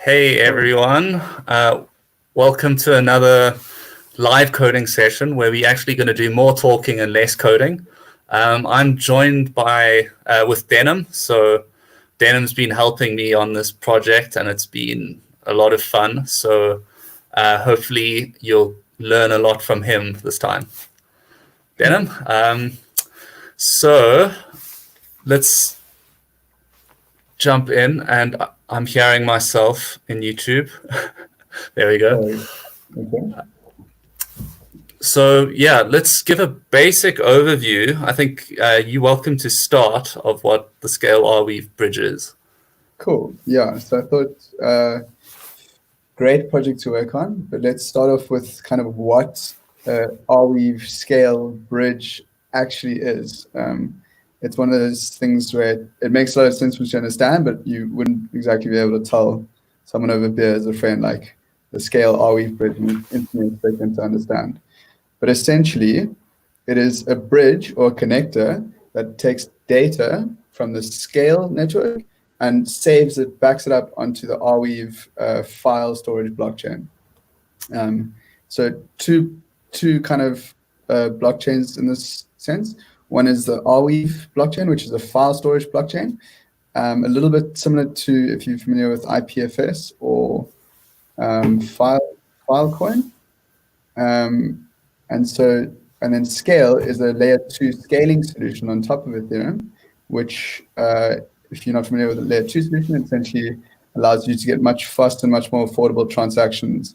Hey everyone, welcome to another live coding session where we're actually going to do more talking and less coding. I'm joined by with Denim, so Denim's been helping me on this project and it's been a lot of fun. So hopefully you'll learn a lot from him this time. Denim, so let's jump in, and I'm hearing myself in YouTube. There we go. Okay. So yeah, let's give a basic overview. I think you're welcome to start of what the Skale-Arweave bridge is. Cool. Yeah. So I thought great project to work on, but let's start off with kind of what Arweave Scale Bridge actually is. It's one of those things where it makes a lot of sense once you understand, but you wouldn't exactly be able to tell someone over beer as a friend like the Skale-Arweave bridge and instantly expect them to understand. But essentially, it is a bridge or a connector that takes data from the Scale network and saves it, backs it up onto the Arweave file storage blockchain. So two kind of blockchains in this sense. One is the Arweave blockchain, which is a file storage blockchain, a little bit similar to, if you're familiar with IPFS or Filecoin. And then Scale is a layer 2 scaling solution on top of Ethereum, which, if you're not familiar with the layer 2 solution, essentially allows you to get much faster and much more affordable transactions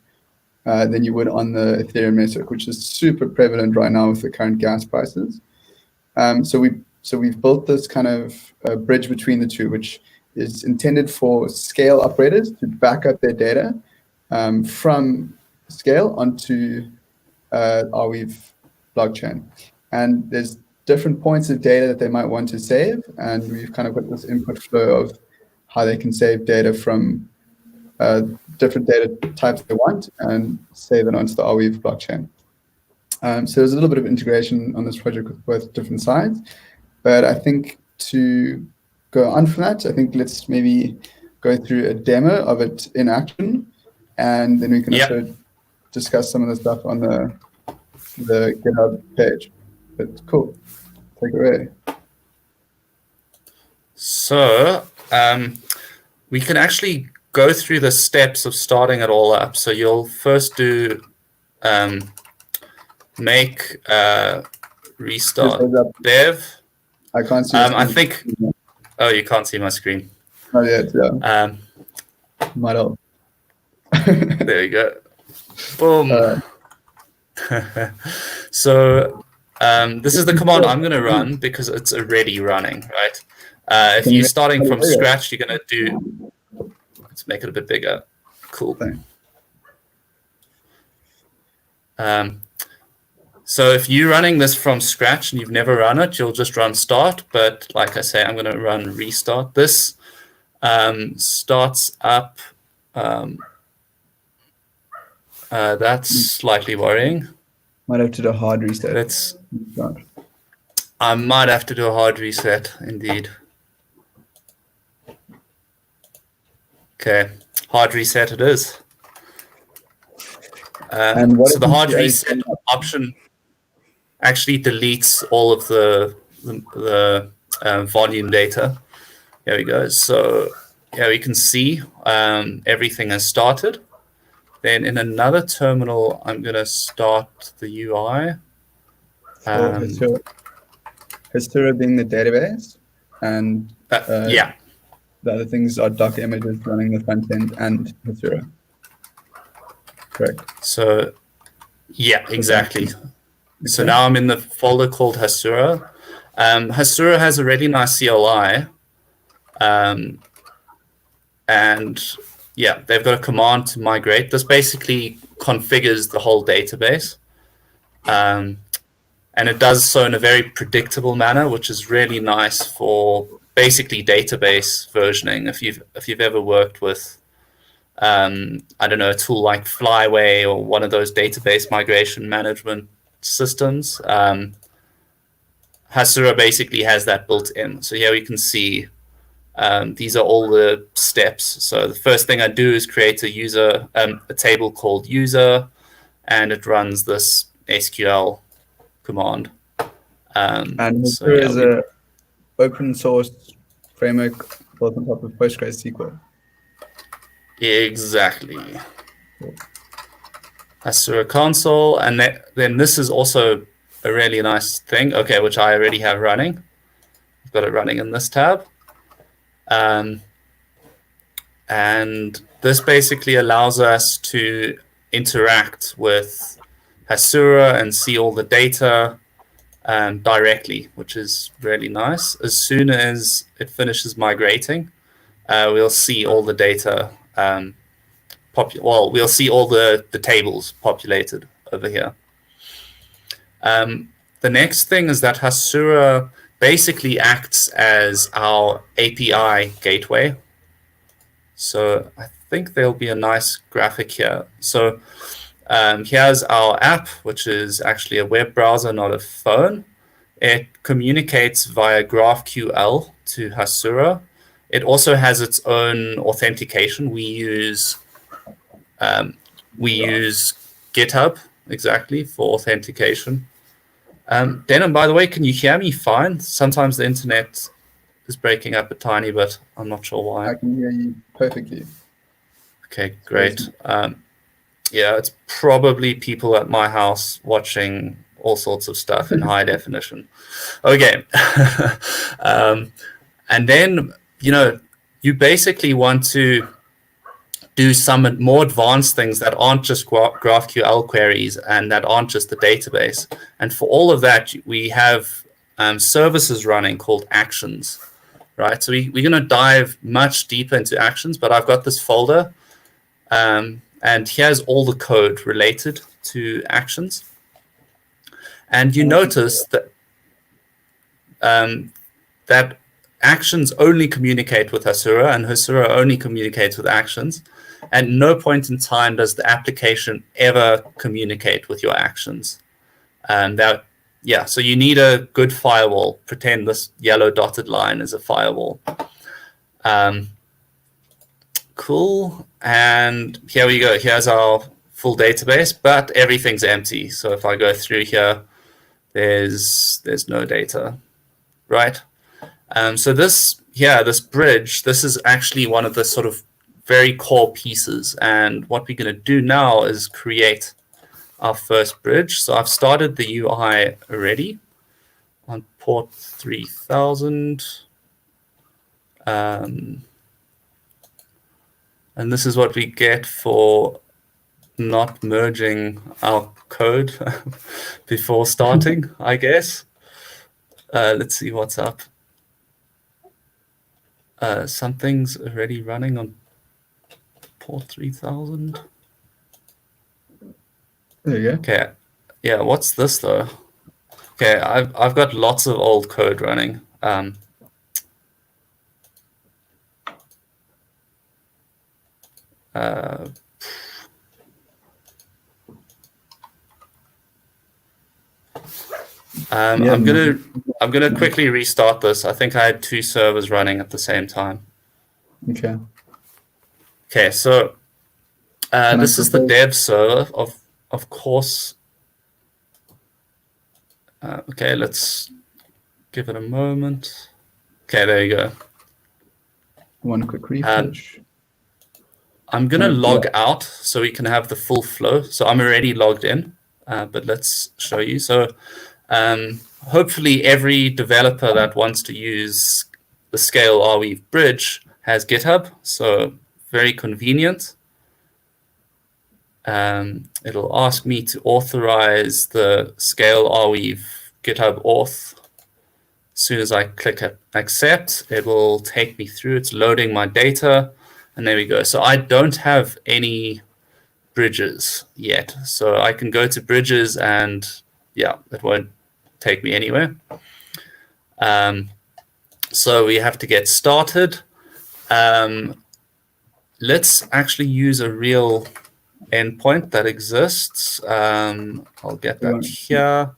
than you would on the Ethereum network, which is super prevalent right now with the current gas prices. So we've built this kind of bridge between the two, which is intended for Scale operators to back up their data from Scale onto Arweave blockchain. And there's different points of data that they might want to save, and we've kind of got this input flow of how they can save data from different data types they want and save it onto the Arweave blockchain. So there's a little bit of integration on this project with both different sides, but I think to go on from that, I think let's maybe go through a demo of it in action, and then we can also discuss some of the stuff on the GitHub page. But cool, take it away. So we can actually go through the steps of starting it all up. So you'll first do make restart dev. I can't see. I think. Oh, you can't see my screen. Not yet. Yeah. Might help. There we go. Boom. So this is the command I'm going to run because it's already running, right? If you're starting from scratch, you're going to do. Let's make it a bit bigger. Cool. So if you're running this from scratch and you've never run it, you'll just run start. But like I say, I'm going to run restart. This starts up. That's slightly worrying. Might have to do a hard reset. I might have to do a hard reset, indeed. Okay, hard reset it is. So the hard reset option actually deletes all of the volume data. There we go. So yeah, we can see everything has started. Then in another terminal, I'm going to start the UI. Hasura being the database, and yeah, the other things are Docker images running the front end and Hasura. Correct. So yeah, exactly. So now I'm in the folder called Hasura. Hasura has a really nice CLI. And yeah, they've got a command to migrate. This basically configures the whole database. And it does so in a very predictable manner, which is really nice for basically database versioning. If you've ever worked with I don't know, a tool like Flyway or one of those database migration management systems, Hasura basically has that built in. So here we can see These are all the steps. So the first thing I do is create a table called user, and it runs this SQL command. And So Hasura yeah, is a open source framework built on top of PostgreSQL. exactly. Cool. Hasura console, and then this is also a really nice thing. Okay, which I already have running. I've got it running in this tab. And this basically allows us to interact with Hasura and see all the data directly, which is really nice. As soon as it finishes migrating, we'll see all the data. We'll see all the tables populated over here. The next thing is that Hasura basically acts as our API gateway. So I think there'll be a nice graphic here. So here's our app, which is actually a web browser, not a phone. It communicates via GraphQL to Hasura. It also has its own authentication. We use GitHub exactly for authentication. Denim, by the way, can you hear me fine? Sometimes the internet is breaking up a tiny bit. I'm not sure why. I can hear you perfectly. Okay, great. Yeah, it's probably people at my house watching all sorts of stuff in high definition. Okay. And then, you basically want to do some more advanced things that aren't just GraphQL queries and that aren't just the database. And for all of that, we have services running called actions, right? So we're going to dive much deeper into actions, but I've got this folder, and here's all the code related to actions. And you notice that that actions only communicate with Hasura, and Hasura only communicates with actions. At no point in time does the application ever communicate with your actions. So you need a good firewall. Pretend this yellow dotted line is a firewall. Cool. And here we go. Here's our full database, but everything's empty. So if I go through here, there's no data, right? So this bridge, this is actually one of the sort of very core pieces. And what we're going to do now is create our first bridge. So I've started the UI already on port 3000. And this is what we get for not merging our code before starting, I guess. Let's see what's up. Something's already running on port 3000. There you go. Okay. Yeah, what's this though? Okay, I've got lots of old code running. I'm gonna quickly restart this. I think I had two servers running at the same time. Okay. Okay, so this is the dev server, of course. Okay, let's give it a moment. Okay, there you go. One quick refresh. I'm gonna log out so we can have the full flow. So I'm already logged in, but let's show you. So hopefully every developer that wants to use the Skale-Arweave bridge has GitHub, so very convenient. It'll ask me to authorize the Skale-Arweave GitHub auth. As soon as I click accept, it will take me through. It's loading my data, and there we go. So I don't have any bridges yet. So I can go to bridges and yeah, it won't take me anywhere. So we have to get started. Let's actually use a real endpoint that exists. I'll get that here.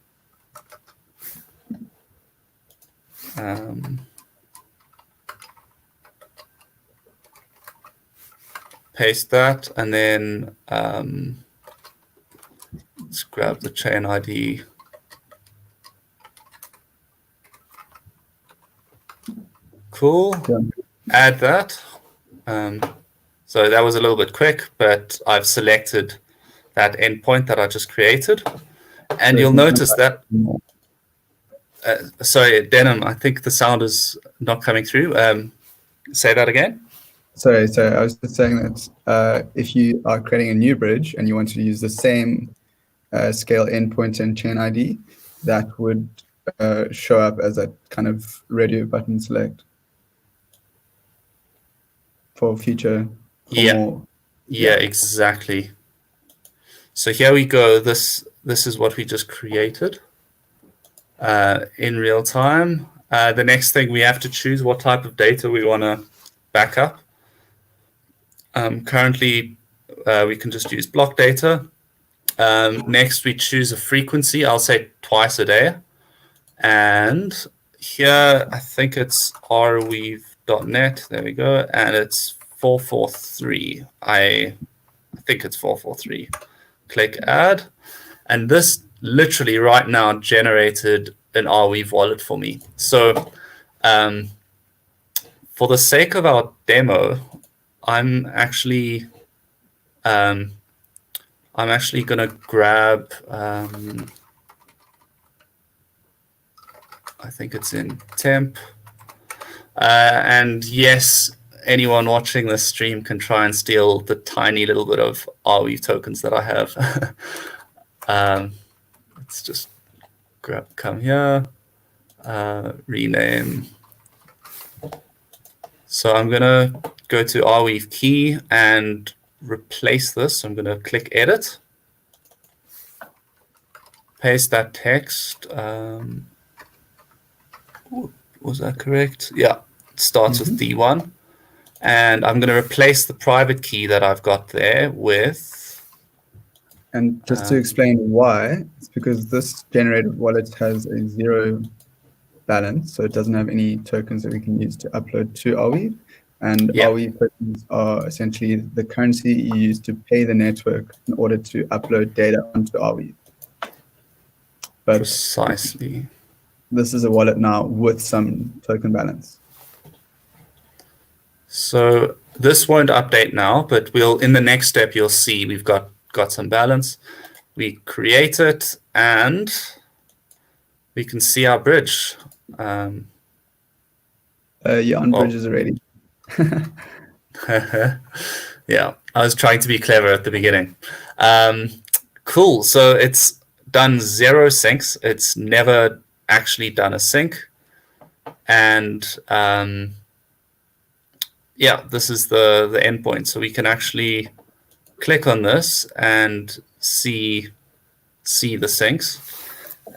paste that, and then let's grab the chain ID. Cool. Yeah. Add that. So that was a little bit quick, but I've selected that endpoint that I just created. And So you'll it's not notice that, sorry, Denim, I think the sound is not coming through. Say that again. Sorry, I was just saying that if you are creating a new bridge and you want to use the same scale endpoint and chain ID, that would show up as a kind of radio button select for future. Yeah, exactly. So here we go. This is what we just created in real time. The next thing, we have to choose what type of data we want to back up. Currently, we can just use block data. Next, we choose a frequency. I'll say twice a day. And here, I think it's rweave.net. There we go. And it's 443. I think it's 443. Click add. And this literally right now generated an Arweave wallet for me. So for the sake of our demo, I'm actually going to grab, I think it's in temp. And yes, anyone watching this stream can try and steal the tiny little bit of Arweave tokens that I have. Let's just come here, rename. So I'm going to go to Arweave key and replace this. I'm going to click edit, paste that text. Was that correct? Yeah, it starts with D1. And I'm going to replace the private key that I've got there with. And just to explain why, it's because this generated wallet has a 0 balance, so it doesn't have any tokens that we can use to upload to Arweave. And Arweave tokens are essentially the currency you use to pay the network in order to upload data onto Arweave. But precisely, this is a wallet now with some token balance. So this won't update now, but in the next step, you'll see we've got some balance. We create it, and we can see our bridge. You're on bridges already. Yeah, I was trying to be clever at the beginning. Cool. So it's done 0 syncs. It's never actually done a sync. And yeah, this is the endpoint. So we can actually click on this and see the syncs.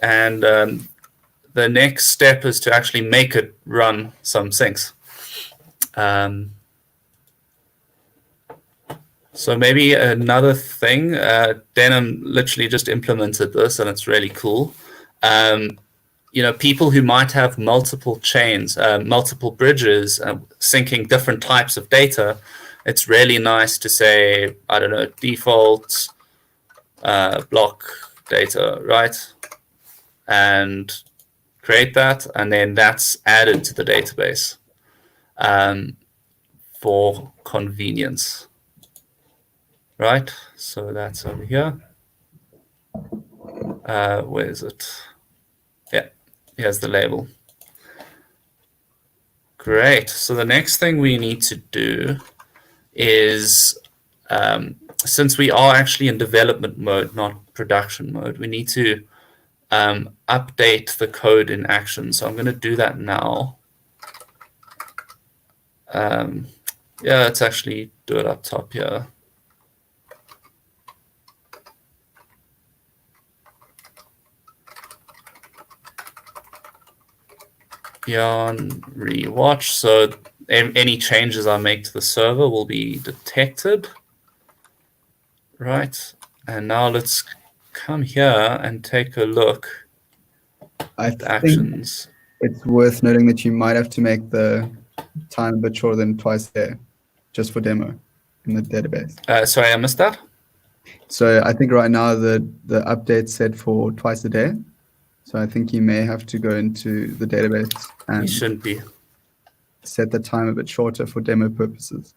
And the next step is to actually make it run some syncs. So maybe another thing, Denim literally just implemented this, and it's really cool. People who might have multiple chains, multiple bridges, syncing different types of data, it's really nice to say, I don't know, default block data, right? And create that, and then that's added to the database for convenience. Right, so that's over here. Where is it? Yeah, here's the label. Great. So the next thing we need to do is, since we are actually in development mode, not production mode, we need to update the code in action. So I'm going to do that now. Yeah, let's actually do it up top here. Yarn rewatch. So any changes I make to the server will be detected. Right. And now let's come here and take a look at the actions. It's worth noting that you might have to make the time a bit shorter than twice a day, just for demo. in the database. Sorry, I missed that. So I think right now the update's set for twice a day. So I think you may have to go into the database You and shouldn't be. set the time a bit shorter for demo purposes.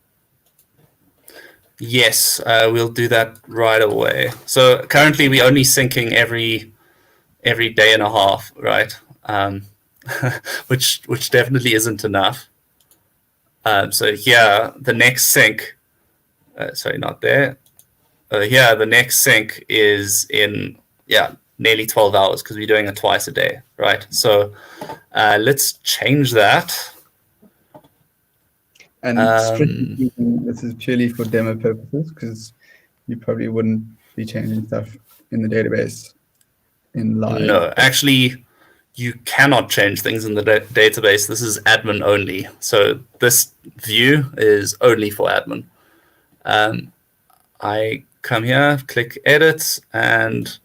Yes, we'll do that right away. So currently we're only syncing every day and a half, right? Which definitely isn't enough. So here, the next sync, sorry, not there. Here, the next sync is in, nearly 12 hours because we're doing it twice a day, right? So let's change that. And strictly speaking, this is purely for demo purposes because you probably wouldn't be changing stuff in the database in live. No, actually, you cannot change things in the database. This is admin only. So this view is only for admin. I come here, click edit, and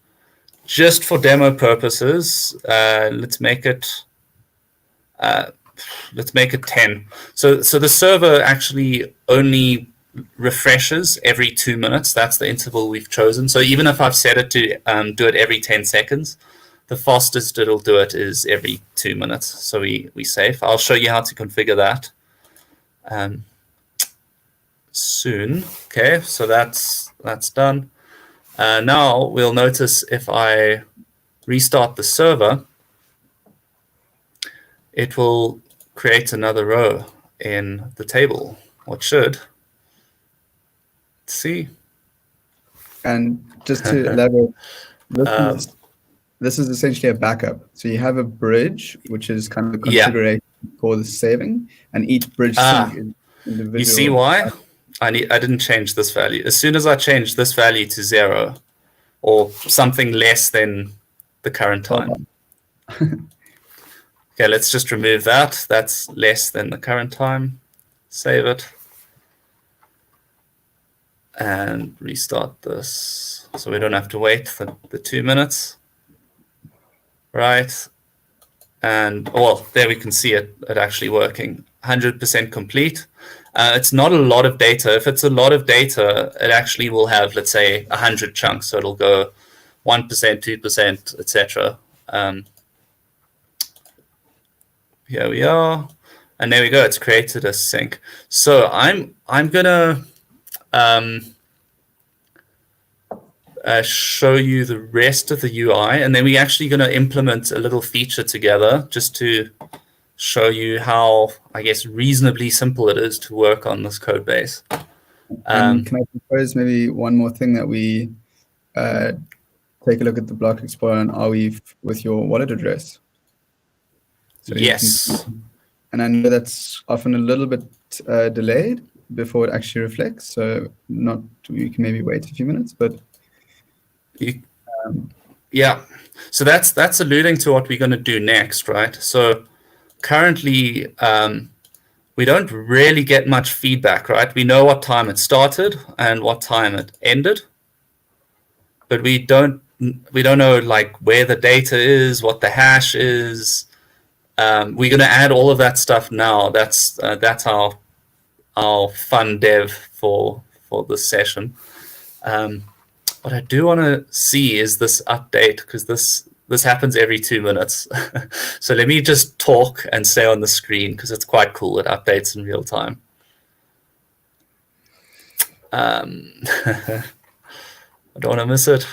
just for demo purposes, let's make it 10. So the server actually only refreshes every 2 minutes. That's the interval we've chosen. So even if I've set it to do it every 10 seconds, the fastest it'll do it is every 2 minutes. So we safe. I'll show you how to configure that soon. Okay, so that's done. Now we'll notice if I restart the server, it will create another row in the table. What should? Let's see. And just to elaborate, this is essentially a backup. So you have a bridge, which is kind of the configuration for the saving, and each bridge sync is individual. You see why? I didn't change this value. As soon as I change this value to 0 or something less than the current time. Okay, let's just remove that. That's less than the current time. Save it. And restart this. So we don't have to wait for the 2 minutes. Right. And, well, there we can see it actually working. 100% complete. It's not a lot of data. If it's a lot of data, it actually will have, let's say, 100 chunks. So it'll go 1%, 2%, etc. Here we are, and there we go. It's created a sync. So I'm gonna show you the rest of the UI, and then we're actually gonna implement a little feature together just to show you how, I guess, reasonably simple it is to work on this code base. Can I propose maybe one more thing that we take a look at the block explorer and Arweave with your wallet address? So yes. And I know that's often a little bit delayed before it actually reflects. So you can maybe wait a few minutes, but yeah. So that's alluding to what we're going to do next, right? So currently we don't really get much feedback, right? We know what time it started and what time it ended, but we don't know like where the data is, what the hash is. We're going to add all of that stuff now. That's our fun dev for this session. What I do want to see is this update, because this happens every 2 minutes. So let me just talk and stay on the screen because it's quite cool. It updates in real time. I don't want to miss it.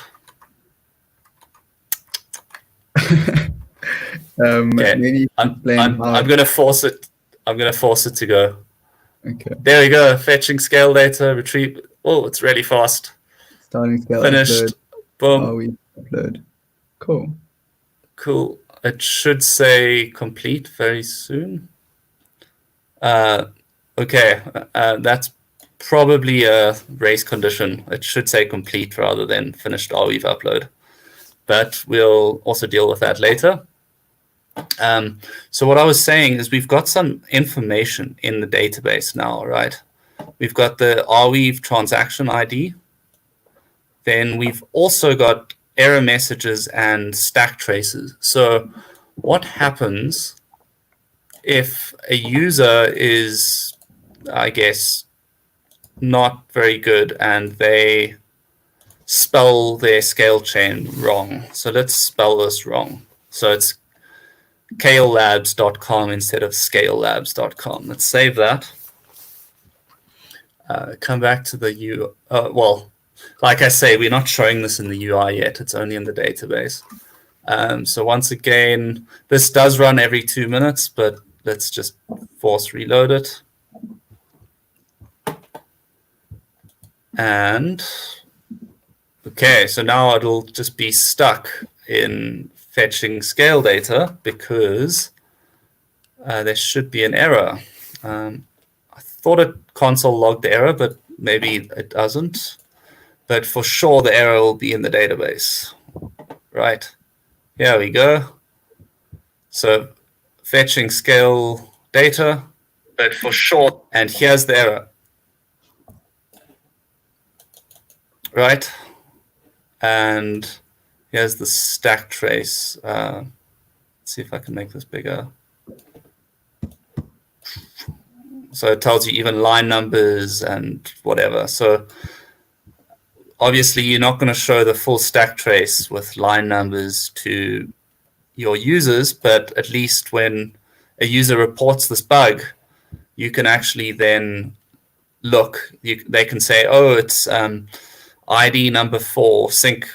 Okay. Maybe I'm gonna force it. I'm gonna force it to go. Okay. There we go. Fetching scale data, retrieve. Oh, it's really fast. Starting scale. Finished. Upload. Boom. We upload. Cool. Cool. It should say complete very soon. Okay. That's probably a race condition. It should say complete rather than finished Arweave upload. But we'll also deal with that later. So what I was saying is we've got some information in the database now, right? We've got the Arweave transaction ID. Then we've also got error messages and stack traces. So what happens if a user is, I guess, not very good, and they spell their scale chain wrong. So let's spell this wrong. So it's Skale-Labs.com instead of Scale-Labs.com. Let's save that. Come back to the U. Well, like I say, we're not showing this in the UI yet. It's only in the database. So once again, this does run every 2 minutes, but let's just force reload it. And okay, so now it'll just be stuck in fetching scale data because there should be an error. I thought it console logged the error, but maybe it doesn't. But for sure, the error will be in the database. Right, here we go. So fetching scale data, but for sure, and here's the error. Right, and here's the stack trace. Let's see if I can make this bigger. So it tells you even line numbers and whatever. So obviously you're not going to show the full stack trace with line numbers to your users, but at least when a user reports this bug, you can actually then look. They can say, oh, it's ID number 4, sync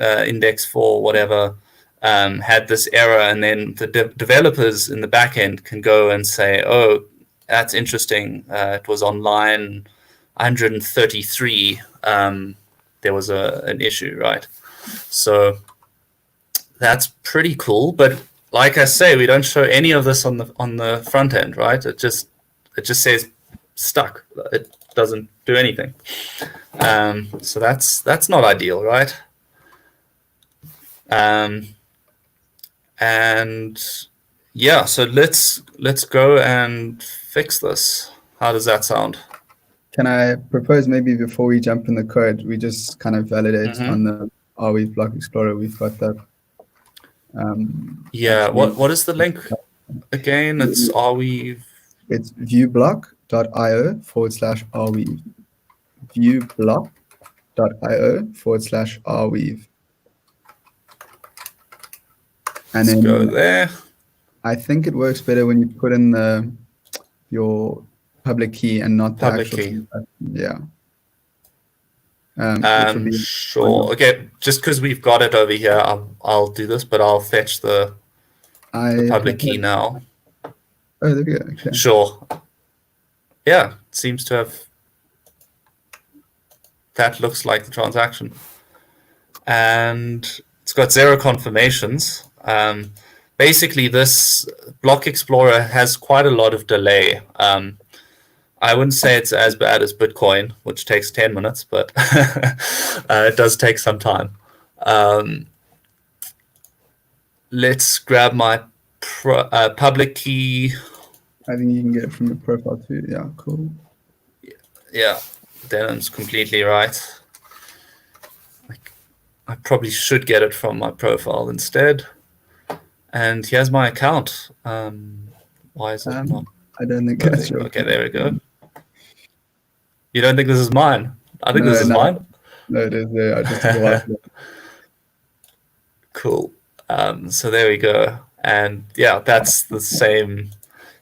index 4, whatever, had this error, and then the developers in the backend can go and say, oh, that's interesting. It was on line 133. There was an issue, right? So that's pretty cool. But like I say, we don't show any of this on the front end, right? It just says stuck. It doesn't do anything. So that's not ideal, right? And yeah, so let's go and fix this. How does that sound? Can I propose maybe before we jump in the code, we just kind of validate on the Arweave Block Explorer. We've got that. Yeah. What is the link again? It's Arweave. It's viewblock.io/Arweave. Viewblock.io/Arweave. And Let's then go there. I think it works better when you put in your public key and not the Public actual key. Yeah. Sure. Okay, just because we've got it over here, I'll do this, but I'll fetch the public key now. Oh, there we go. Okay. Sure. Yeah, it seems to have. That looks like the transaction, and it's got 0 confirmations. Basically, this Block Explorer has quite a lot of delay. I wouldn't say it's as bad as Bitcoin, which takes 10 minutes, but it does take some time. Let's grab my public key. I think you can get it from your profile too. Yeah, cool. Yeah, Denham's completely right. I probably should get it from my profile instead. And here's my account. Why is it not? I don't think that's your Okay, there we go. You don't think this is mine? I think this is mine. No, it is there. I just Cool. So there we go. And yeah, that's the same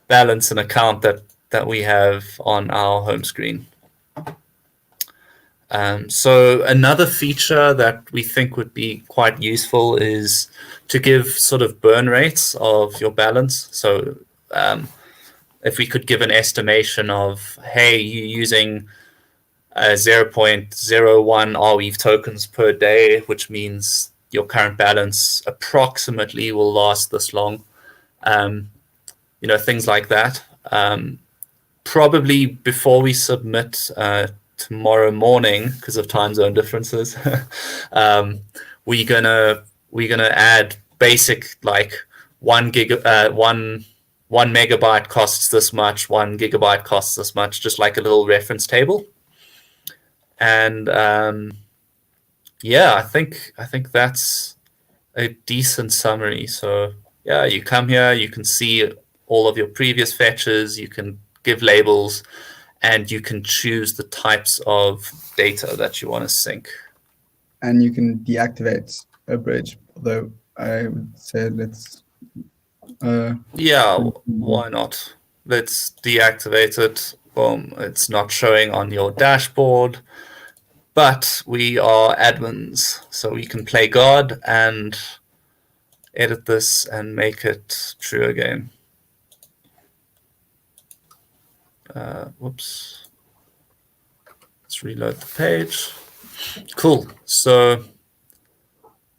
balance and account that we have on our home screen. So another feature that we think would be quite useful is to give sort of burn rates of your balance. So if we could give an estimation of, hey, you're using 0.01 Arweave tokens per day, which means your current balance approximately will last this long. Things like that. Probably before we submit tomorrow morning, because of time zone differences, we're gonna add basic like 1 megabyte costs this much, 1 gigabyte costs this much, just like a little reference table. And yeah, I think that's a decent summary. So yeah, you come here, you can see all of your previous fetches, you can give labels, and you can choose the types of data that you want to sync. And you can deactivate a bridge, although I would say let's... yeah, why not? Let's deactivate it. Boom, it's not showing on your dashboard, but we are admins, so we can play God and edit this and make it true again. Whoops. Let's reload the page. Cool. So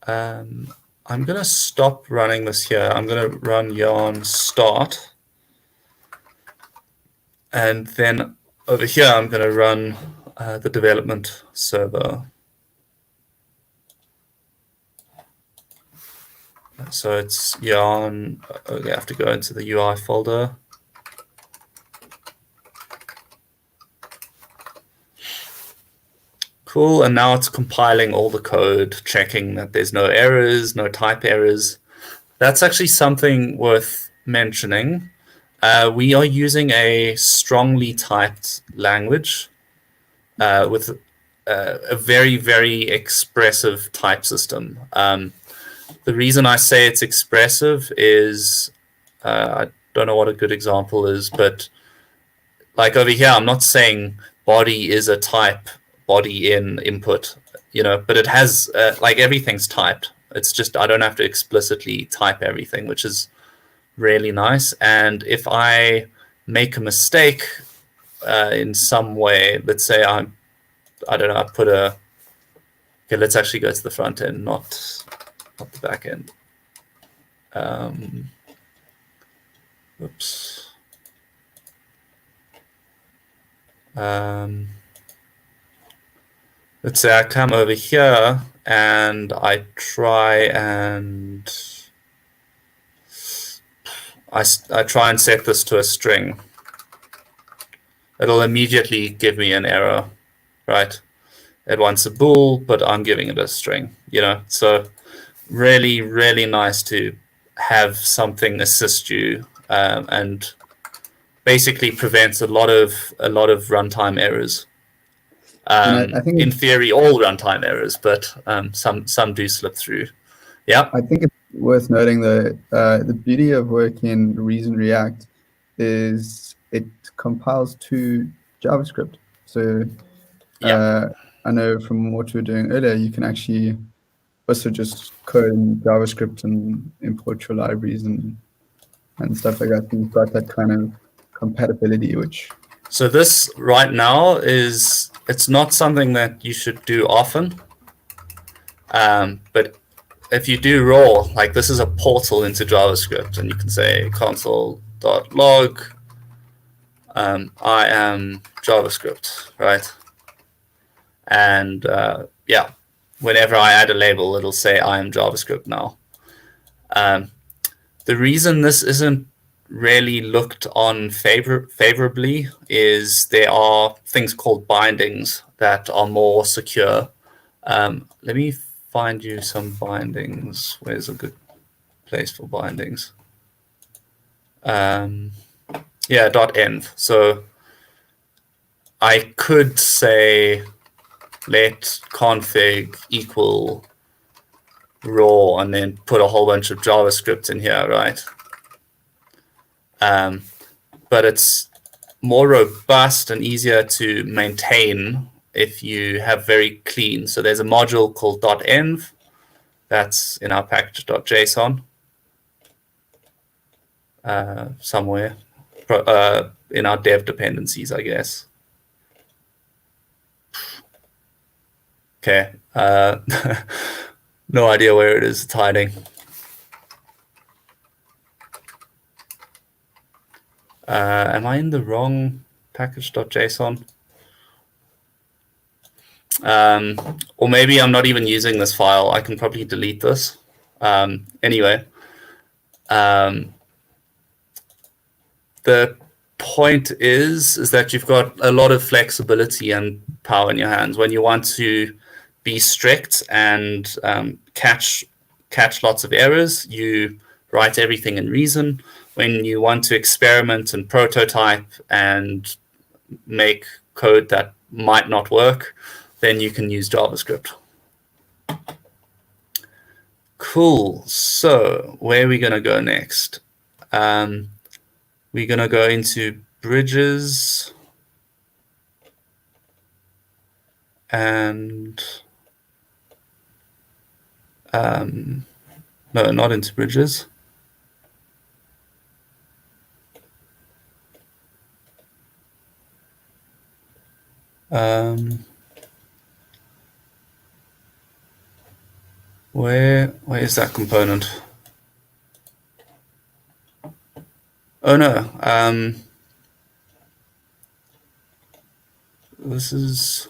I'm going to stop running this here. I'm going to run yarn start. And then over here, I'm going to run the development server. So it's yarn. Okay, I have to go into the UI folder. Cool, and now it's compiling all the code, checking that there's no errors, no type errors. That's actually something worth mentioning. We are using a strongly typed language with a very, very expressive type system. The reason I say it's expressive is, I don't know what a good example is, but like over here, I'm not saying body is a type, body in input, but it has, like everything's typed. It's just I don't have to explicitly type everything, which is really nice. And if I make a mistake in some way, let's say I don't know, I put a, okay, let's actually go to the front end, not the back end. Oops. Let's say I come over here and I try and I try and set this to a string. It'll immediately give me an error, right? It wants a bool, but I'm giving it a string, So really, really nice to have something assist you and basically prevents a lot of runtime errors. I think in theory, all runtime errors, but some do slip through. Yeah. I think it's worth noting that the beauty of working in Reason React is it compiles to JavaScript. So I know from what we were doing earlier, you can actually also just code in JavaScript and import your libraries and stuff like that. And you've got that kind of compatibility, which... So this right now it's not something that you should do often. But if you do raw, like this is a portal into JavaScript, and you can say console.log, I am JavaScript, right? And whenever I add a label, it'll say I am JavaScript now. The reason this isn't really looked on favorably is there are things called bindings that are more secure. Let me find you some bindings. Where's a good place for bindings? .env. So I could say let config equal raw and then put a whole bunch of JavaScript in here, right? But it's more robust and easier to maintain if you have very clean. So there's a module called .env that's in our package.json somewhere in our dev dependencies, I guess. Okay, no idea where it is. It's hiding. Am I in the wrong package.json? Or maybe I'm not even using this file. I can probably delete this. Anyway, the point is that you've got a lot of flexibility and power in your hands. When you want to be strict and catch lots of errors, you write everything in Reason. When you want to experiment and prototype and make code that might not work, then you can use JavaScript. Cool. So where are we going to go next? We're going to go into bridges and no, not into bridges. Where is that component? Oh no, this is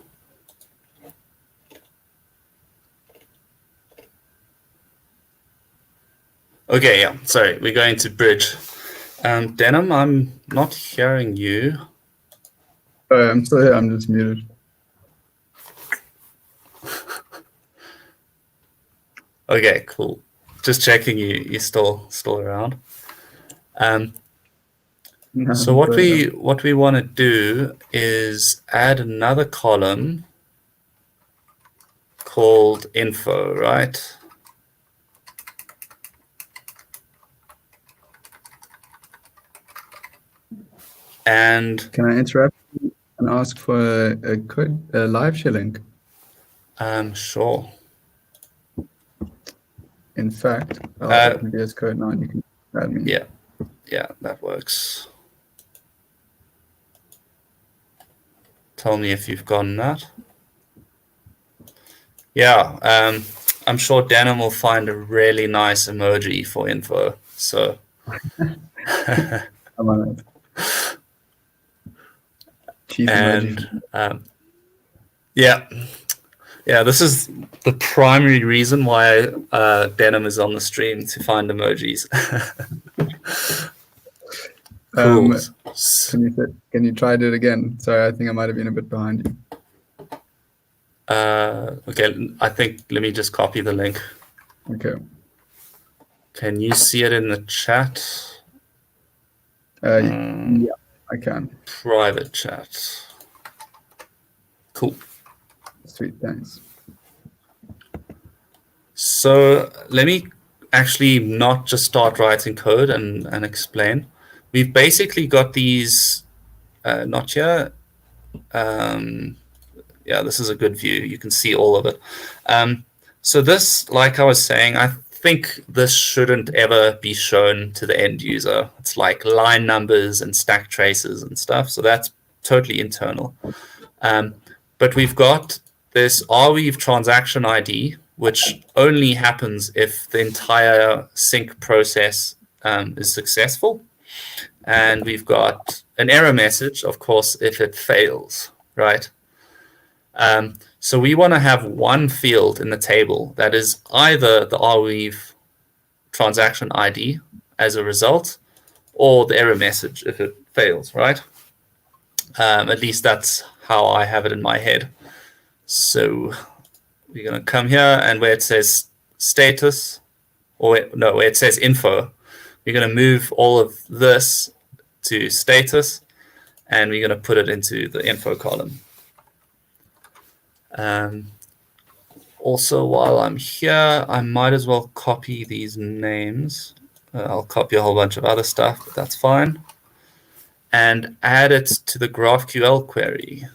okay. Yeah, sorry, we're going to bridge. Denim, I'm not hearing you. I'm still here. I'm just muted. Okay, cool. Just checking you're still around. No, So what we want to do is add another column called info, right? And can I interrupt and ask for a live share link? Sure. In fact, I'll open VS Code now and you can add me. Yeah, that works. Tell me if you've gotten that. Yeah, I'm sure Denim will find a really nice emoji for info. So I'm on it. Cheese emoji. Yeah, this is the primary reason why Denim is on the stream, to find emojis. Cool. Can you try it again? Sorry, I think I might have been a bit behind you. Okay, I think let me just copy the link. Okay. Can you see it in the chat? Yeah, I can. Private chat. Cool. Sweet, thanks. So let me actually not just start writing code and explain. We've basically got these, not here. Yeah, this is a good view. You can see all of it. So this, like I was saying, I think this shouldn't ever be shown to the end user. It's like line numbers and stack traces and stuff. So that's totally internal. But we've got this Arweave transaction ID, which only happens if the entire sync process is successful. And we've got an error message, of course, if it fails, right? So we want to have one field in the table that is either the Arweave transaction ID as a result, or the error message if it fails, right? At least that's how I have it in my head. So we're going to come here, and where it says status, or no, where it says info, we're going to move all of this to status, and we're going to put it into the info column. Also, while I'm here, I might as well copy these names. I'll copy a whole bunch of other stuff, but that's fine. And add it to the GraphQL query.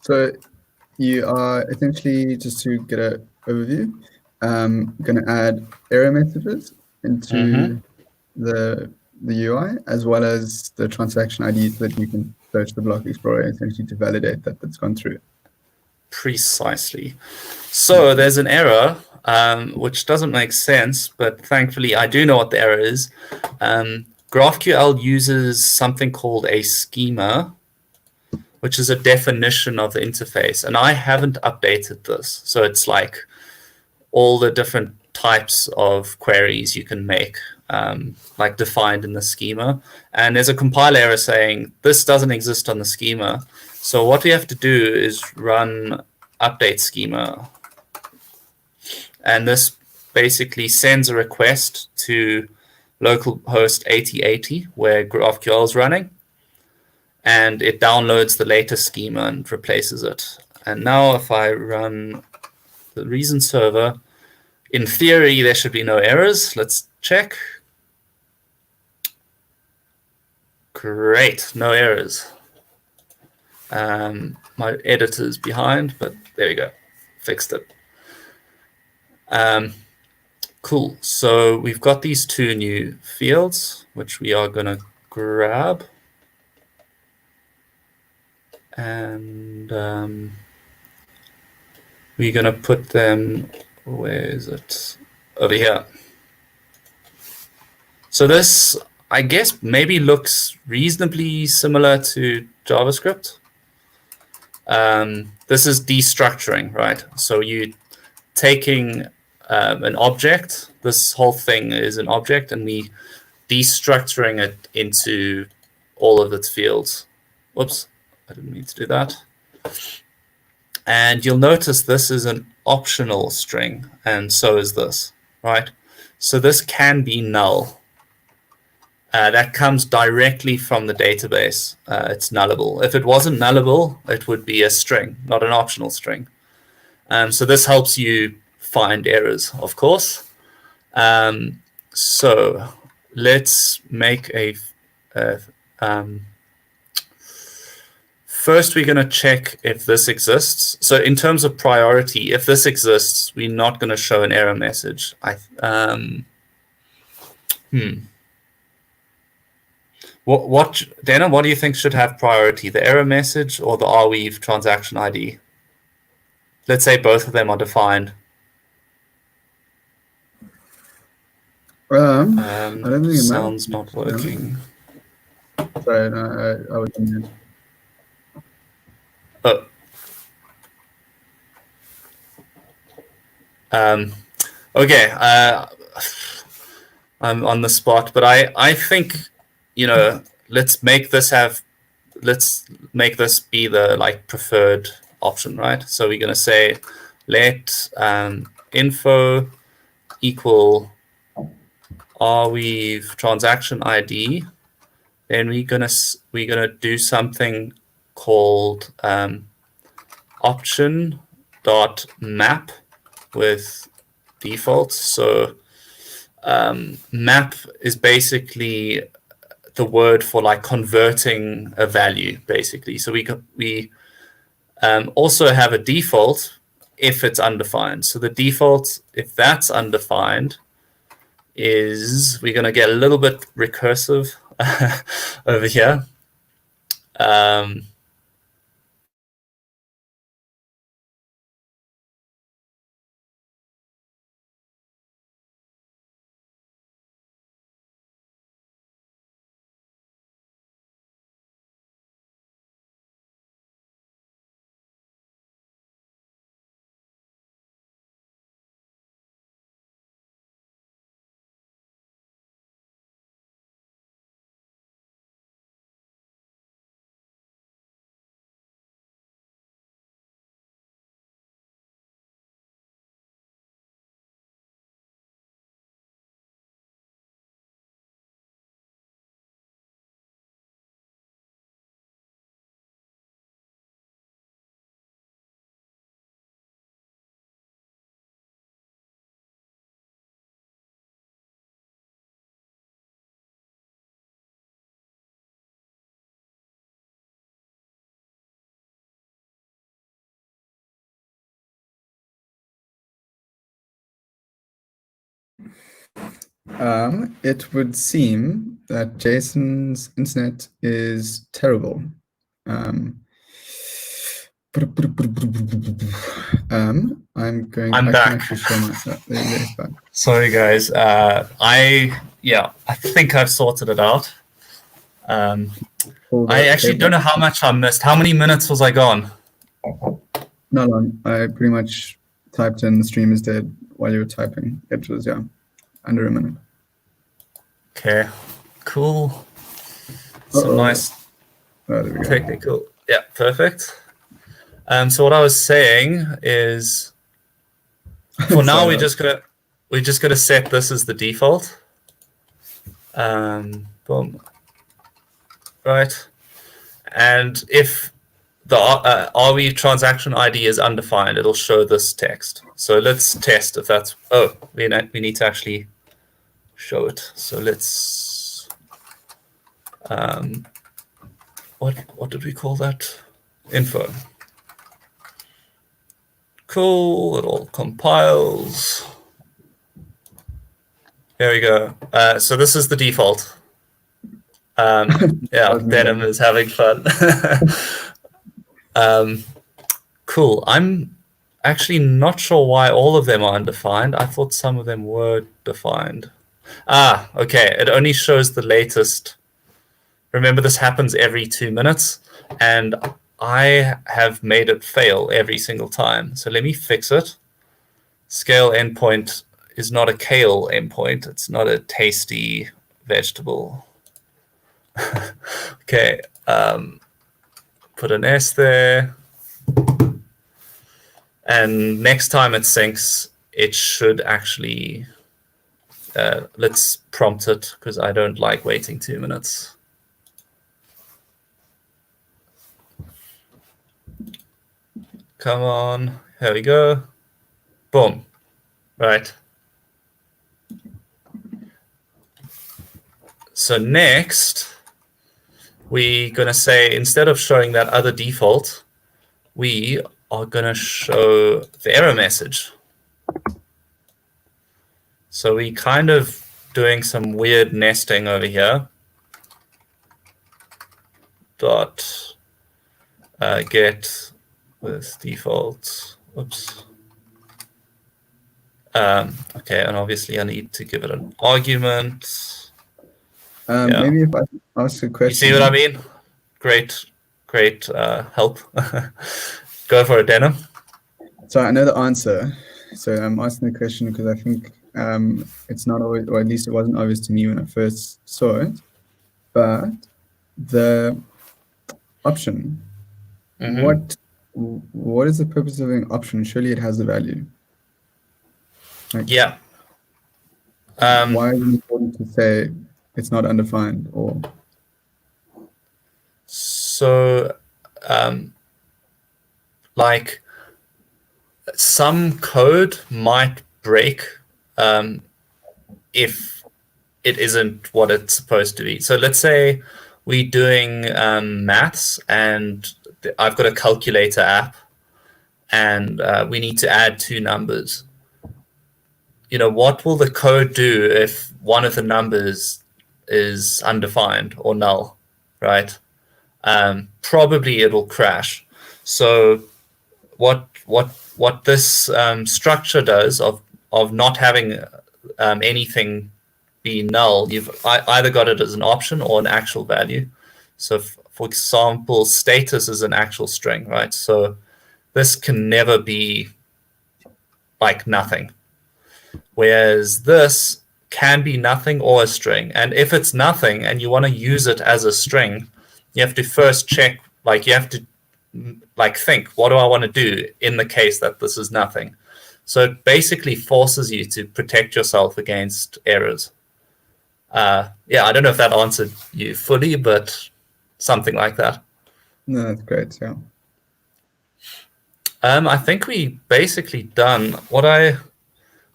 So you are essentially, just to get an overview, going to add error messages into the UI, as well as the transaction ID, so that you can search the block explorer essentially to validate that that's gone through. Precisely. So there's an error, which doesn't make sense, but thankfully I do know what the error is. GraphQL uses something called a schema, which is a definition of the interface. And I haven't updated this. So it's like all the different types of queries you can make, like defined in the schema. And there's a compiler error saying this doesn't exist on the schema. So what we have to do is run update schema. And this basically sends a request to localhost 8080, where GraphQL is running. and it downloads the latest schema and replaces it. And now if I run the reason server, in theory, there should be no errors. Let's check. Great, no errors. My editor's behind, but there we go. Fixed it. Cool. So we've got these two new fields, which we are going to grab. And we're going to put them, where is it? Over here. So this, I guess, maybe looks reasonably similar to JavaScript. This is destructuring, right? So you taking an object, this whole thing is an object, and we destructuring it into all of its fields. Whoops, I didn't mean to do that. And you'll notice this is an optional string, and so is this, right? So this can be null. That comes directly from the database. It's nullable. If it wasn't nullable, it would be a string, not an optional string. So this helps you find errors, of course. So let's make a first, we're going to check if this exists. So in terms of priority, if this exists, we're not going to show an error message. Dana, what do you think should have priority, the error message or the Arweave transaction ID? Let's say both of them are defined. I don't think it sounds not working. Sorry, no, I was on mute. Oh. Okay. I'm on the spot, but I think, let's make this be the preferred option, right? So we're going to say let info equal Arweave transaction ID. Then we're gonna do something called option.map with defaults. So map is basically the word for converting a value, basically. So we also have a default if it's undefined. So the default, if that's undefined, is we're going to get a little bit recursive over here. It would seem that Jason's internet is terrible. I'm back. Sorry, guys. I think I've sorted it out. I actually don't know how much I missed. How many minutes was I gone? Not long. I pretty much typed in the stream is dead while you were typing. It was, under a minute. Okay, cool. Some nice technical. Yeah, perfect. So what I was saying is, for now we're just gonna set this as the default. Boom. Right. And if the Arweave transaction ID is undefined, it'll show this text. So let's test if that's, oh, we need to actually show it. So let's, what did we call that? Info. Cool, it all compiles. Here we go. So this is the default. Yeah, Denim is having fun. Cool. I'm actually not sure why all of them are undefined. I thought some of them were defined. Ah, okay. It only shows the latest. Remember, this happens every 2 minutes, and I have made it fail every single time. So let me fix it. Scale endpoint is not a kale endpoint. It's not a tasty vegetable. Okay. Put an S there. And next time it syncs, it should actually, let's prompt it because I don't like waiting 2 minutes. Come on, here we go. Boom, right. So next, we're gonna say, instead of showing that other default, we are gonna show the error message. So we kind of doing some weird nesting over here. Dot get with default. Oops. Okay, and obviously I need to give it an argument. Yeah. Maybe if I ask a question. You see what I mean? Great help. Go for it, Denim. So I know the answer. So I'm asking the question because I think it's not always, or at least it wasn't obvious to me when I first saw it. But the option, what is the purpose of an option? Surely it has a value. Like, yeah. Why is it important to say it's not undefined or? So, like some code might break if it isn't what it's supposed to be. So let's say we're doing maths and I've got a calculator app and we need to add 2 numbers. You know, what will the code do if one of the numbers is undefined or null, right? Probably it'll crash. So what this structure does of not having anything be null, you've either got it as an option or an actual value. So for example, status is an actual string, right? So this can never be like nothing. Whereas this can be nothing or a string. And if it's nothing and you want to use it as a string, you have to first check, like you have to like think, what do I want to do in the case that this is nothing? So it basically forces you to protect yourself against errors. Yeah, I don't know if that answered you fully, but something like that. No, that's great, yeah. I think we basically done. What I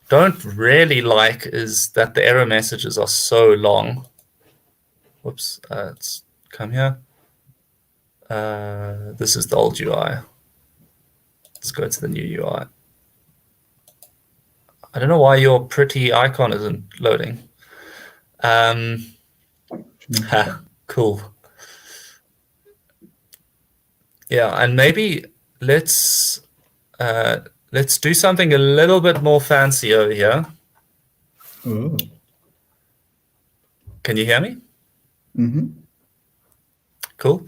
don't really like is that the error messages are so long. Whoops, let's come here. This is the old UI. Let's go to the new UI. I don't know why your pretty icon isn't loading. Cool. Yeah, and maybe let's do something a little bit more fancy over here. Ooh. Can you hear me? Mm-hmm. Cool.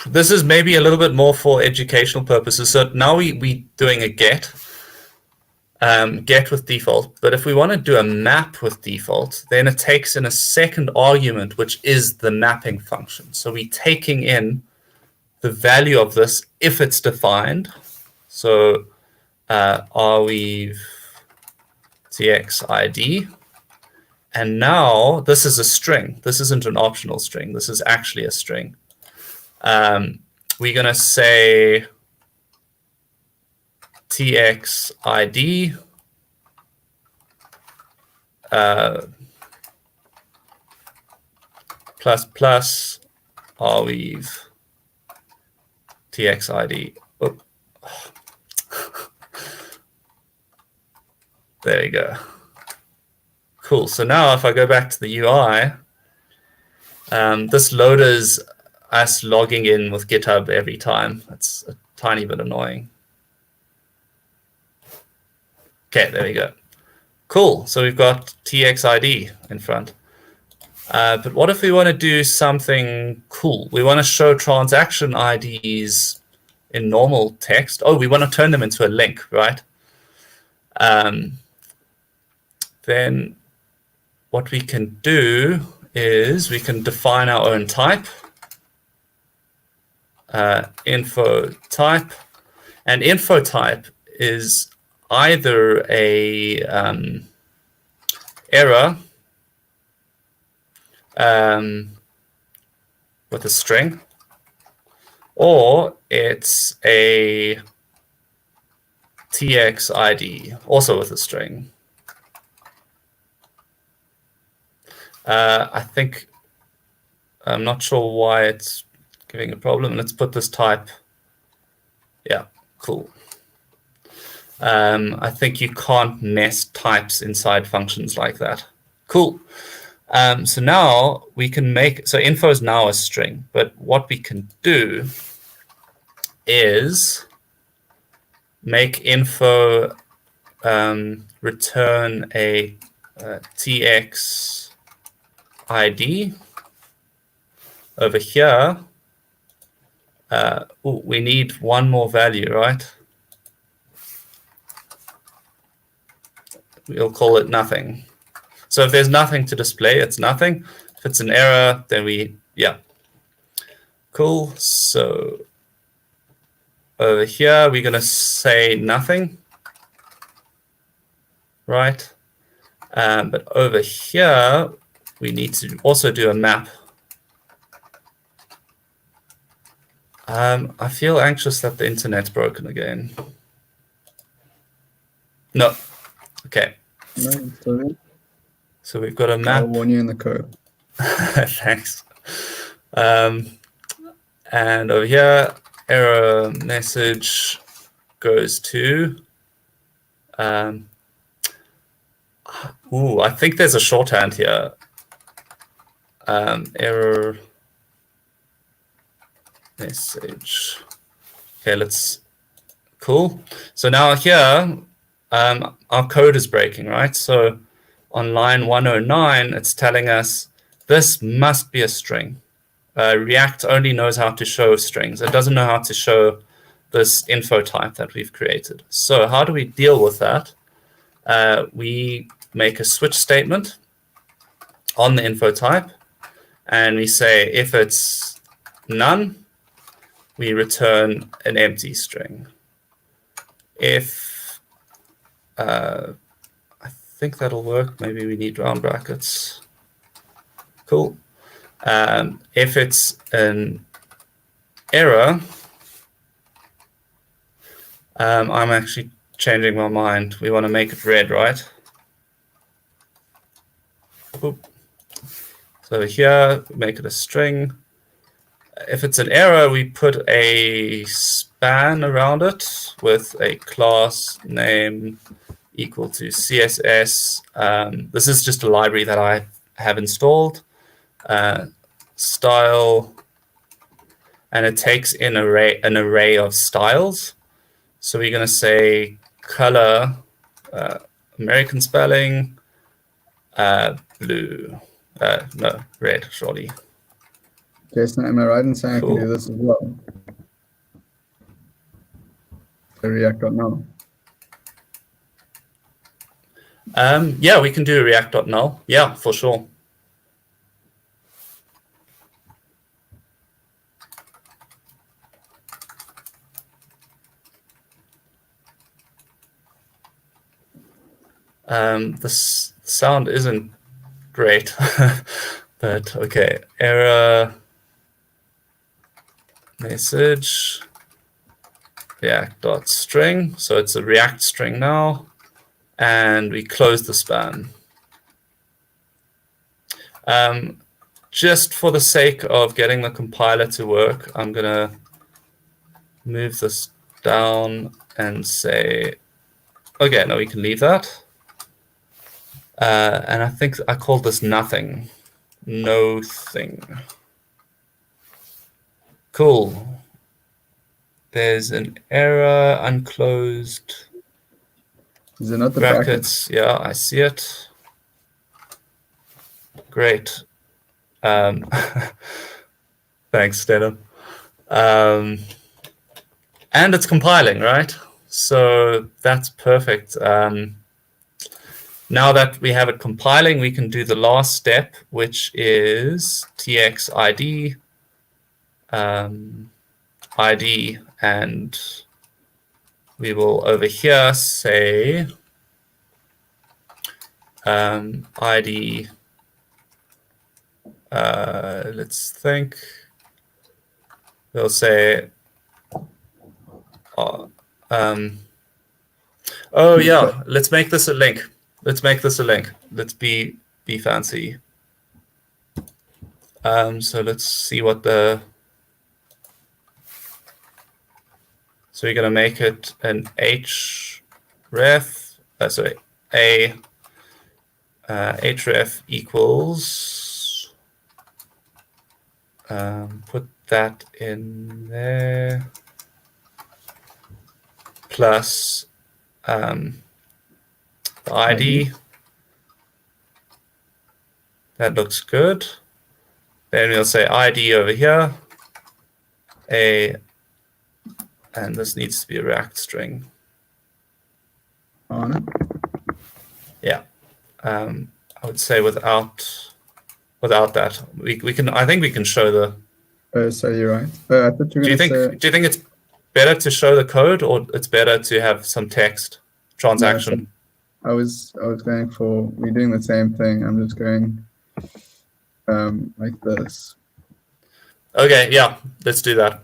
This is maybe a little bit more for educational purposes. So now we're doing a get with default. But if we want to do a map with default, then it takes in a second argument, which is the mapping function. So we're taking in the value of this if it's defined. So Arweave tx ID, And now this is a string. This isn't an optional string. This is actually a string. We're going to say txid plus plus Arweave txid. Oh. There you go. Cool. So now if I go back to the UI, this loaders us logging in with GitHub every time. That's a tiny bit annoying. Okay, there we go. Cool. So we've got txid in front. But what if we want to do something cool? We want to show transaction IDs in normal text. Oh, we want to turn them into a link, right? Then what we can do is we can define our own type, info type, and info type is either a error with a string, or it's a txid, also with a string. I think, I'm not sure why it's giving a problem. Let's put this type. Yeah, cool. I think you can't nest types inside functions like that. Cool. So now we can make, so info is now a string, but what we can do is make info return a tx ID. Over here, we need one more value, right? We'll call it nothing. So if there's nothing to display, it's nothing. If it's an error, then yeah. Cool. So over here, we're going to say nothing, right? But over here, we need to also do a map. I feel anxious that the internet's broken again. No. Okay. No, sorry. So we've got a map. I'll warn you in the code. Thanks. And over here, error message goes to. I think there's a shorthand here. Error message. Okay, cool. So now here, our code is breaking, right? So on line 109, it's telling us this must be a string. React only knows how to show strings. It doesn't know how to show this info type that we've created. So how do we deal with that? We make a switch statement on the info type, and we say if it's none, we return an empty string. If, I think that'll work. Maybe we need round brackets. Cool. If it's an error, I'm actually changing my mind. We want to make it red, right? Oop. So here, make it a string. If it's an error, we put a span around it with a class name equal to CSS. This is just a library that I have installed. Style, and it takes in an array of styles. So we're going to say color, American spelling, blue, no, red, surely. Jason, am I right in saying cool. I can do this as well? So React.null. Yeah, we can do React.null. Yeah, for sure. The sound isn't great. But okay, error message react.string. So it's a React string now. And we close the span. Just for the sake of getting the compiler to work, I'm going to move this down and say, okay, no, we can leave that. And I think I called this nothing. No thing. Cool. There's an error, unclosed. Is it not the brackets? Yeah, I see it. Great. Thanks, Denim. And it's compiling, right? So that's perfect. Now that we have it compiling, we can do the last step, which is txid ID, and we will over here say ID. Let's think. We'll say. Oh yeah, let's make this a link. Let's make this a link. Let's be fancy. So let's see what the. So we're gonna make it an href. Sorry, a href equals. Put that in there. Plus the ID. That looks good. Then we'll say ID over here. And this needs to be a React string. On it. Yeah. I would say without that, we can. I think we can show the. So you're right. I thought you were do you think it's better to show the code, or it's better to have some text transaction? I was going for, we're doing the same thing. I'm just going like this. Okay, yeah, let's do that.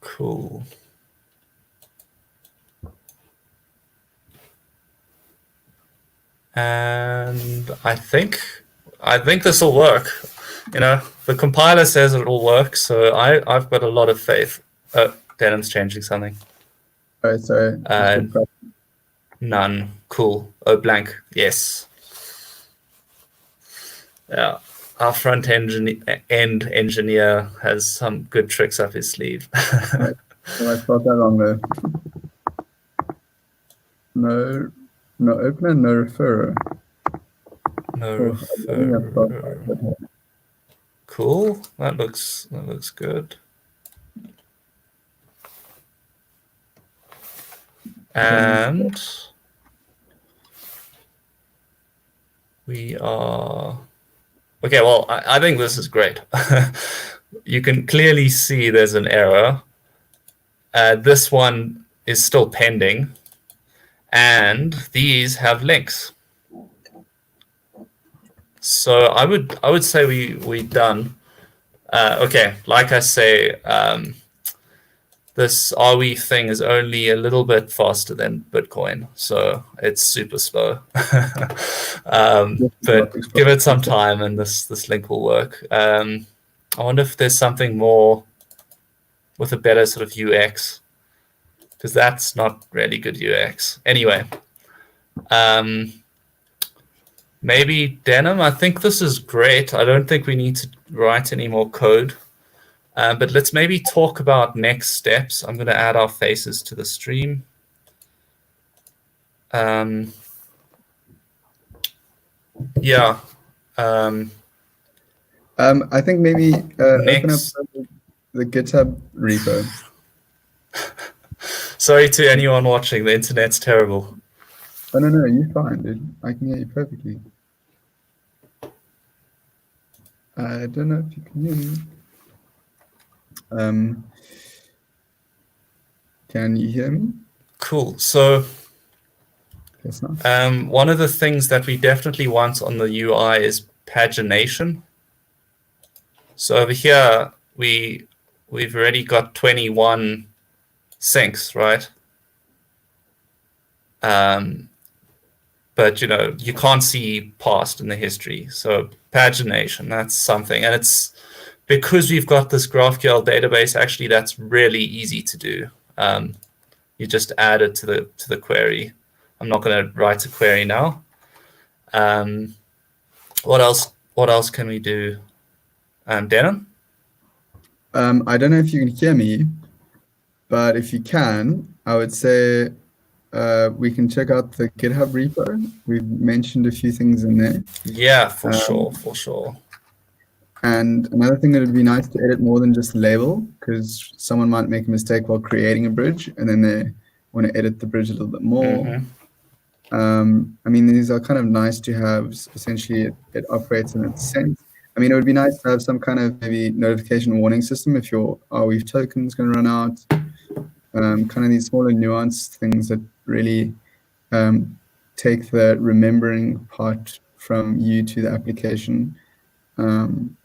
Cool. And I think this will work. You know, the compiler says it will work, so I've got a lot of faith. Denim's changing something. All right, sorry. None. Cool. Oh, blank. Yes. Yeah. Our front end engineer has some good tricks up his sleeve. Right. Well, I spelled that wrong there. No opener, no referrer. No referrer. Cool. That looks good. And we are okay. Well, I think this is great. You can clearly see there's an error. This one is still pending, and these have links. So I would say we done. Okay, like I say, this Arweave thing is only a little bit faster than Bitcoin, so it's super slow. But give it some time, and this link will work. I wonder if there's something more with a better sort of UX, because that's not really good UX. Anyway, maybe Denim. I think this is great. I don't think we need to write any more code. But let's maybe talk about next steps. I'm going to add our faces to the stream. Yeah. I think maybe open up the GitHub repo. Sorry to anyone watching. The internet's terrible. Oh, no, you're fine, dude. I can hear you perfectly. I don't know if you can hear me. Um, can you hear me? Cool. So Guess not. one of the things that we definitely want on the UI is pagination. So over here, we've already got 21 syncs, right? But you can't see past in the history. So pagination, that's something, and it's because we've got this GraphQL database. Actually, that's really easy to do. You just add it to the query. I'm not going to write a query now. What else? What else can we do? Denon? I don't know if you can hear me, but if you can, I would say we can check out the GitHub repo. We've mentioned a few things in there. Yeah, for sure. And another thing that would be nice to edit more than just the label, because someone might make a mistake while creating a bridge, and then they want to edit the bridge a little bit more. I mean, these are kind of nice to have. Essentially, it operates in its sense. I mean, it would be nice to have some kind of maybe notification warning system if your Arweave token is going to run out. Kind of these smaller nuanced things that really take the remembering part from you to the application. And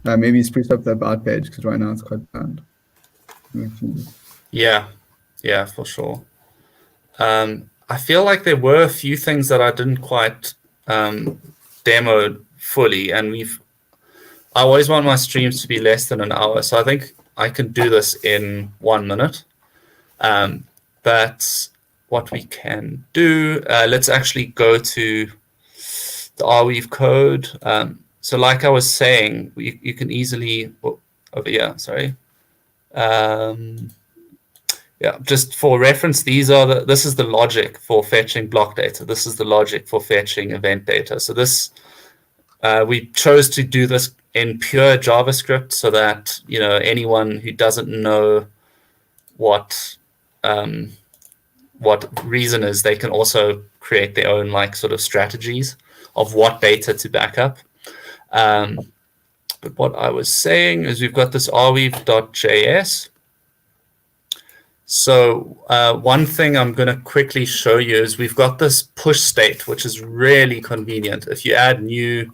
maybe spruce up the about page, because right now it's quite bland. Yeah, for sure. I feel like there were a few things that I didn't quite demo fully, and I always want my streams to be less than an hour, so I think I can do this in 1 minute. But what we can do, let's actually go to the Arweave code. So like I was saying, you can easily, over here, sorry. Yeah, just for reference, this is the logic for fetching block data. This is the logic for fetching event data. So this, we chose to do this in pure JavaScript so that anyone who doesn't know what reason is, they can also create their own sort of strategies of what data to back up. But what I was saying is we've got this arweave.js. So one thing I'm going to quickly show you is we've got this push state, which is really convenient. If you add new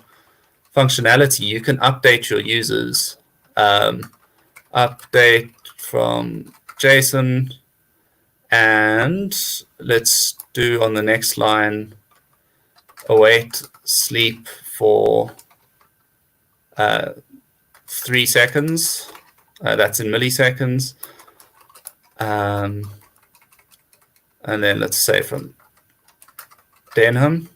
functionality, you can update your users. Update from JSON, and let's do on the next line, await sleep for 3 seconds. That's in milliseconds. And then let's say from Denham.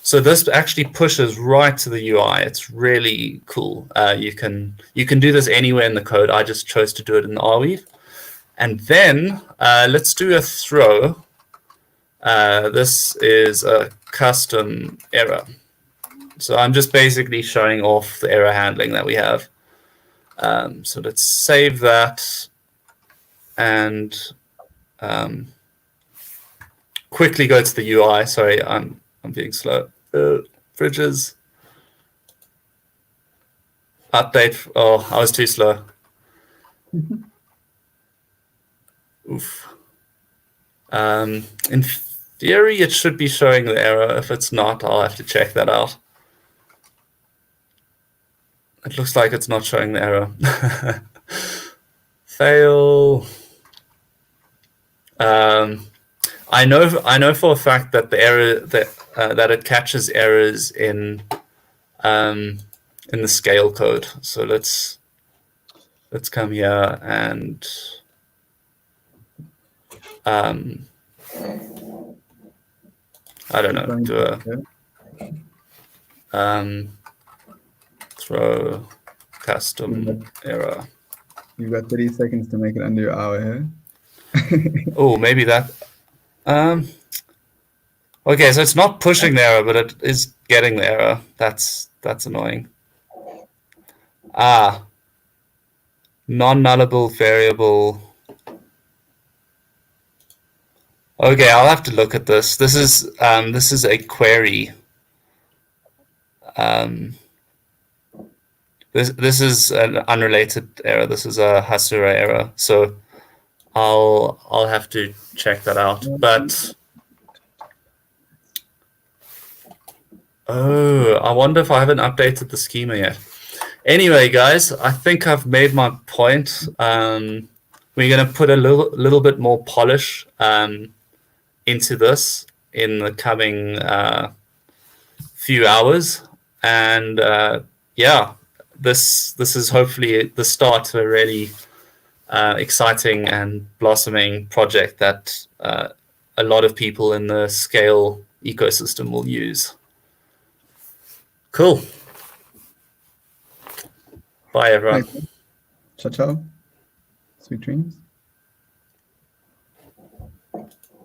So this actually pushes right to the UI. It's really cool. You can do this anywhere in the code. I just chose to do it in Arweave. And then let's do a throw. This is a custom error. So I'm just basically showing off the error handling that we have. So let's save that and quickly go to the UI. Sorry, I'm being slow. Bridges. Update. Oh, I was too slow. Oof. In theory, it should be showing the error. If it's not, I'll have to check that out. It looks like it's not showing the error. Fail. I know for a fact that the error that it catches errors in the scale code. So let's come here and I don't know, do a throw custom error. You've got 30 seconds to make it under your hour here. Oh, maybe that. Okay, so it's not pushing the error, but it is getting the error. That's annoying. Non-nullable variable. Okay, I'll have to look at this. This is a query. This is an unrelated error. This is a Hasura error. So I'll have to check that out. But oh, I wonder if I haven't updated the schema yet. Anyway, guys, I think I've made my point. We're going to put a little bit more polish into this in the coming few hours, and yeah, this is hopefully the start to a really exciting and blossoming project that a lot of people in the Scale ecosystem will use. Cool. Bye, everyone. Ciao, ciao. Sweet dreams.